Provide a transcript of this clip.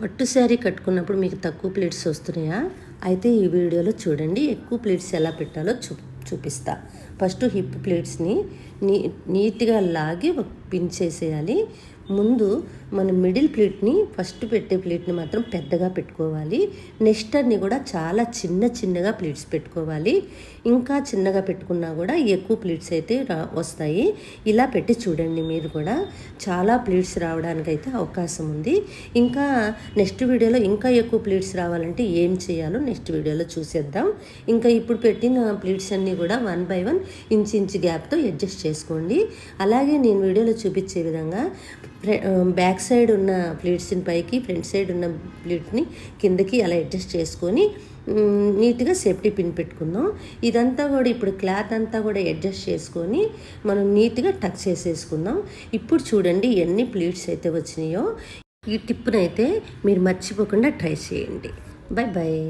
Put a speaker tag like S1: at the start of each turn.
S1: పట్టు శారీ కట్టుకున్నప్పుడు మీకు తక్కువ ప్లేట్స్ వస్తున్నాయా? అయితే ఈ వీడియోలో చూడండి ఎక్కువ ప్లేట్స్ ఎలా పెట్టాలో చూపిస్తా. ఫస్ట్ హిప్ ప్లేట్స్ని నీట్గా లాగి ఒక పిన్ చేసేయాలి. ముందు మన మిడిల్ ప్లేట్ని ఫస్ట్ పెట్టే ప్లేట్ని మాత్రం పెద్దగా పెట్టుకోవాలి. నెక్స్టర్ని కూడా చాలా చిన్నగా ప్లేట్స్ పెట్టుకోవాలి. ఇంకా చిన్నగా పెట్టుకున్నా కూడా ఎక్కువ ప్లేట్స్ అయితే వస్తాయి. ఇలా పెట్టి చూడండి, మీరు కూడా చాలా ప్లేట్స్ రావడానికి అయితే అవకాశం ఉంది. ఇంకా నెక్స్ట్ వీడియోలో ఇంకా ఎక్కువ ప్లేట్స్ రావాలంటే ఏం చేయాలో నెక్స్ట్ వీడియోలో చూసేద్దాం. ఇంకా ఇప్పుడు పెట్టిన ప్లేట్స్ అన్నీ కూడా 1 by 1 ఇంచ్ గ్యాప్తో అడ్జస్ట్ చేసుకోండి. అలాగే నేను వీడియోలో చూపించే విధంగా బ్యాక్ సైడ్ ఉన్న ప్లేట్స్ని పైకి, ఫ్రంట్ సైడ్ ఉన్న ప్లేట్ని కిందకి అలా అడ్జస్ట్ చేసుకొని నీట్గా సేఫ్టీ పిన్ పెట్టుకుందాం. ఇదంతా కూడా ఇప్పుడు క్లాత్ అంతా కూడా అడ్జస్ట్ చేసుకొని మనం నీట్గా టక్ చేసేసుకుందాం. ఇప్పుడు చూడండి ఎన్ని ప్లేట్స్ అయితే వచ్చినాయో. ఈ టిప్ను అయితే మీరు మర్చిపోకుండా ట్రై చేయండి. Bye bye.